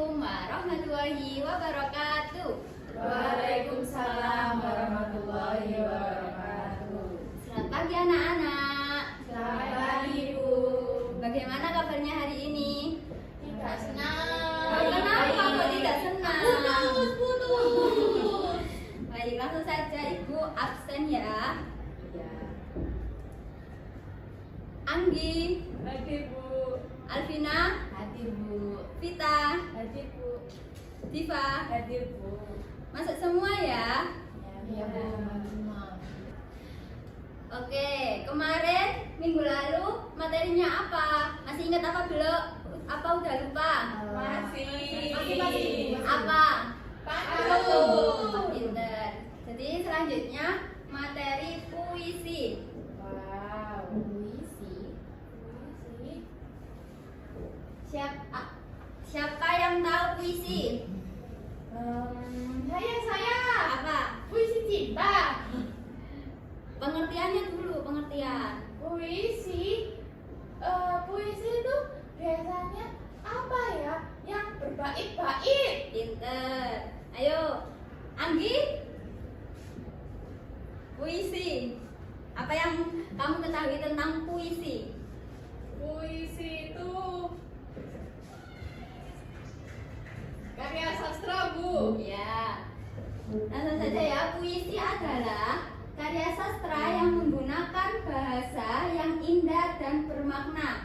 Assalamualaikum warahmatullahi wabarakatuh. Waalaikumsalam warahmatullahi wabarakatuh. Selamat pagi anak-anak. Selamat pagi, Bu. Bagaimana kabarnya hari ini? Tidak senang. Kenapa kok tidak senang? Putus. Baik, langsung saja Ibu absen ya. Ya. Anggi, Hadir, Bu. Alvina, Hadir, Bu. Vita, Hadir, Bu. Diva. Hadir, Bu. Masuk semua ya. Ya, Bu. Semua. Oke, kemarin minggu lalu materinya apa? Masih ingat apa belum? Apa udah lupa? Masih. Apa? Pantun. Pinter. Jadi selanjutnya materi puisi. Wow. Puisi. Siapa yang tahu puisi? Saya. Apa? Puisi cinta. Pengertiannya dulu, pengertian. Puisi itu biasanya apa ya? Yang berbait-bait. Pinter. Ayo, Anggi. Puisi. Apa yang kamu ketahui tentang puisi? Puisi itu karya sastra, Bu. Ya. Langsung saja ya, puisi adalah karya sastra yang menggunakan bahasa yang indah dan bermakna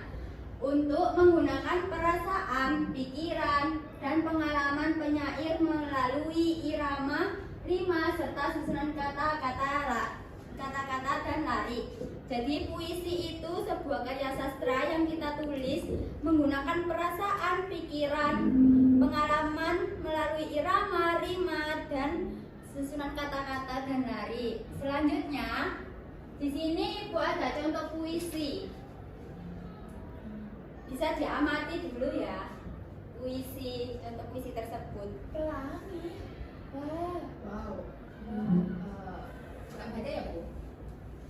untuk menggunakan perasaan, pikiran, dan pengalaman penyair melalui irama, rima, serta susunan kata-kata dan larik. Jadi puisi itu sebuah karya sastra yang kita tulis menggunakan perasaan, pikiran, pengalaman melalui irama, rima, dan susunan kata-kata dan larik. Selanjutnya, di sini Ibu ada contoh puisi. Bisa diamati dulu ya, puisi, contoh puisi tersebut. Pelangi. Wow. Bukan baca ya, Bu?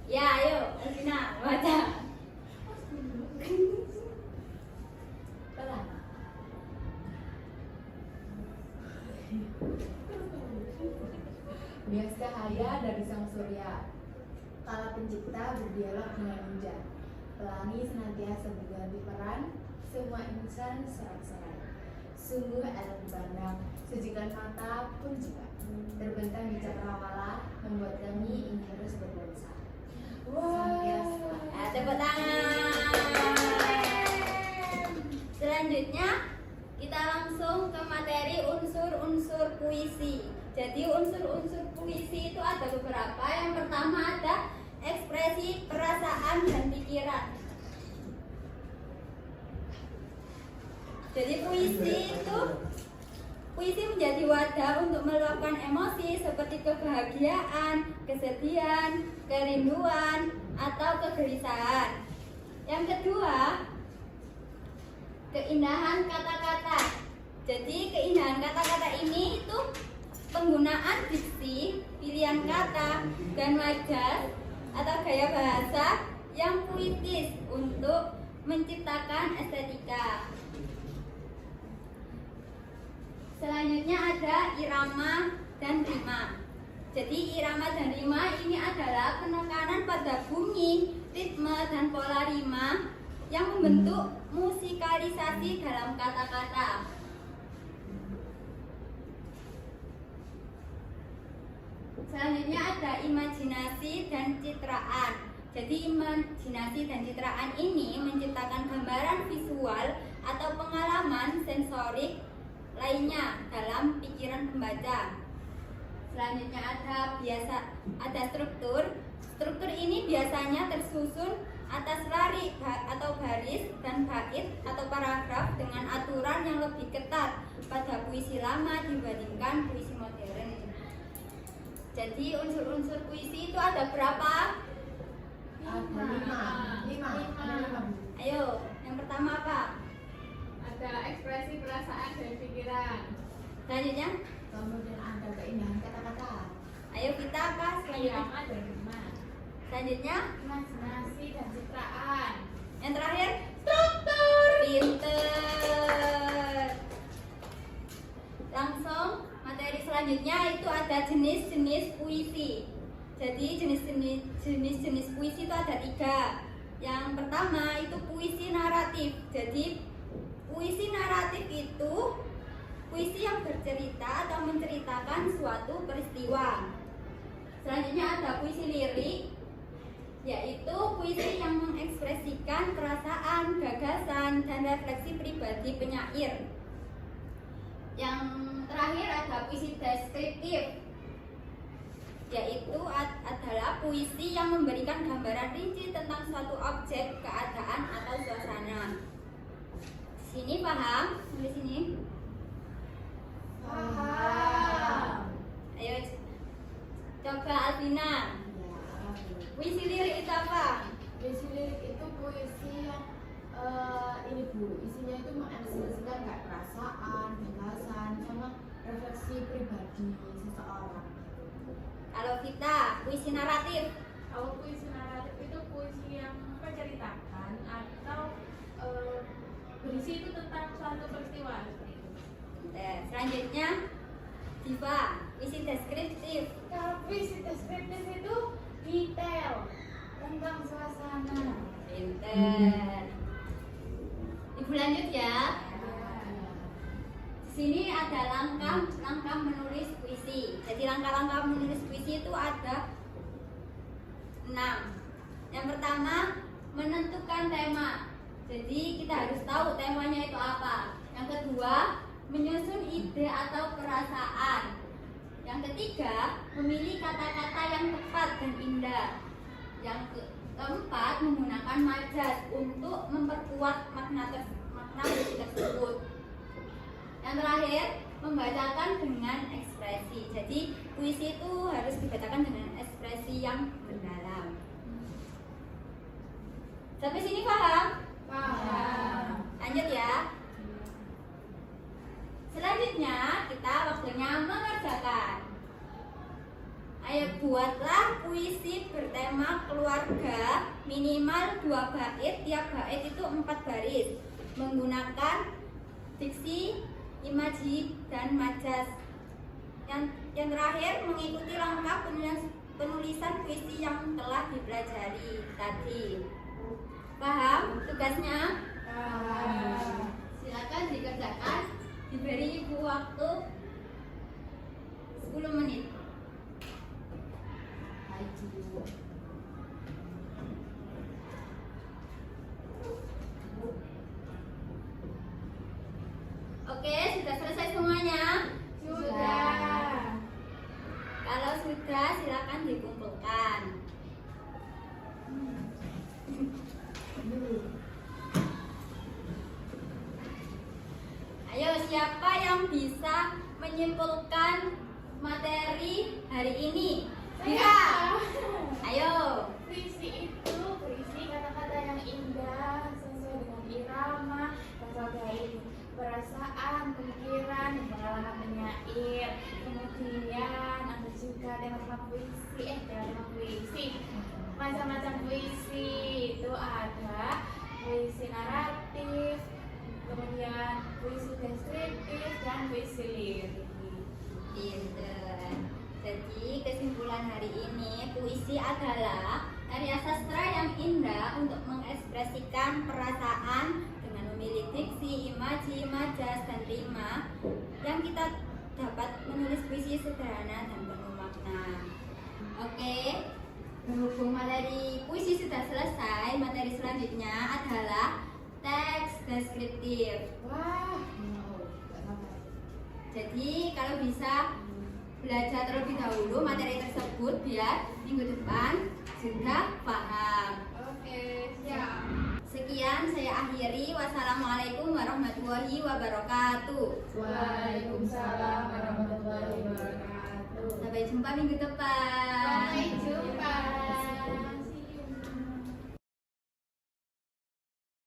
Ya, ayo, Alvina, baca. Pelangi. Bias cahaya dari sang surya, kala pencipta berdialog dengan hujan. Pelangi senantiasa berganti peran, semua insan serak-serak. Sungguh enak dipandang, sejukan mata pun juga terbentang di cakrawala, membuat kami ingin terus berdansa. Nah, tepuk tangan. Selanjutnya kita langsung ke materi unsur-unsur puisi. Jadi unsur-unsur puisi itu ada beberapa. Yang pertama ada ekspresi perasaan dan pikiran. Jadi puisi menjadi wadah untuk meluapkan emosi seperti kebahagiaan, kesedihan, kerinduan, atau kegelisahan. Yang kedua, keindahan kata-kata. Jadi keindahan kata-kata ini itu penggunaan diksi, pilihan kata, dan majas atau gaya bahasa yang puitis untuk menciptakan estetika. Selanjutnya ada irama dan rima. Jadi irama dan rima ini adalah penekanan pada bunyi, ritme, dan pola rima yang membentuk musikalisasi dalam kata-kata. Selanjutnya ada imajinasi dan citraan. Jadi imajinasi dan citraan ini menciptakan gambaran visual atau pengalaman sensorik lainnya dalam pikiran pembaca. Selanjutnya ada struktur. Struktur ini biasanya tersusun atas larik atau baris dan bait atau paragraf dengan aturan yang lebih ketat pada puisi lama dibandingkan puisi modern. Jadi unsur-unsur puisi itu ada berapa? Lima. Ayo, yang pertama apa? Ada ekspresi perasaan dan pikiran. Selanjutnya? Kemudian ada keindahan kata-kata. Ayo kita apa? Selanjutnya? Irama dan rima. Selanjutnya? Imajinasi dan citraan. Yang terakhir? Struktur. Pinter. selanjutnya itu ada jenis-jenis puisi. Jadi jenis-jenis puisi itu ada 3. Yang pertama itu puisi naratif. Jadi puisi naratif itu puisi yang bercerita atau menceritakan suatu peristiwa. Selanjutnya ada puisi lirik, yaitu puisi yang mengekspresikan perasaan, gagasan, dan refleksi pribadi penyair. Yang terakhir ada puisi deskriptif, yaitu adalah puisi yang memberikan gambaran rinci tentang suatu objek, keadaan, atau suasana. Sini paham? Di sini? Paham. Ayo coba Alvina. Puisi lirik itu apa? Puisi lirik itu puisi yang ini Bu, isinya itu mengekspresikan kayak perasaan, gagasan, sama refleksi pribadi seseorang. Kalau kita puisi naratif. Kalau puisi naratif itu puisi yang menceritakan atau berisi itu tentang suatu peristiwa seperti itu. Selanjutnya Diva, puisi deskriptif. Kalau puisi deskriptif itu detail tentang suasana. Pinter. Ibu lanjut ya. Di sini ada langkah menulis puisi. Jadi langkah-langkah menulis puisi itu ada 6. Yang pertama, menentukan tema. Jadi kita harus tahu temanya itu apa. Yang kedua, menyusun ide atau perasaan. Yang ketiga, memilih kata-kata yang tepat dan indah. Yang keempat, menggunakan majas untuk memperkuat makna puisi tersebut. Yang terakhir, membacakan dengan ekspresi. Jadi puisi itu harus dibacakan dengan ekspresi yang mendalam. Sampai sini paham? Paham. Lanjut ya. Selanjutnya kita waktunya mengerjakan. Ayo buatlah puisi bertema keluarga, minimal 2 bait, tiap bait itu 4 baris, menggunakan diksi, imaji, dan majas. Yang terakhir, mengikuti langkah penulisan puisi yang telah dipelajari tadi. Paham tugasnya? Paham. Silakan dikerjakan. Diberi ibu waktu 10 menit. Oke, sudah selesai semuanya? Sudah. Kalau sudah, silakan dikumpulkan. Ayo, siapa yang bisa menyimpulkan materi hari ini? Bisa. Ayo. Puisi itu berisi kata-kata yang indah sesuai dengan irama, berbagai perasaan, pikiran, dan pengalaman penyair. Kemudian ada juga tema puisi, macam-macam puisi itu ada puisi naratif, kemudian puisi deskriptif, dan puisi lirik. Pinter. Jadi kesimpulan hari ini, puisi adalah karya sastra yang indah untuk mengekspresikan perasaan dengan memilih diksi, imaji, majas, dan rima, yang kita dapat menulis puisi sederhana dan penuh makna. Oke, berhubung materi puisi sudah selesai, materi selanjutnya adalah teks deskriptif. Wah, gak sabar. Jadi kalau bisa belajar terlebih dahulu materi tersebut biar minggu depan sudah paham. Oke, siap. Sekian saya akhiri. Wassalamualaikum warahmatullahi wabarakatuh. Waalaikumsalam warahmatullahi wabarakatuh. Sampai jumpa minggu depan. Sampai jumpa.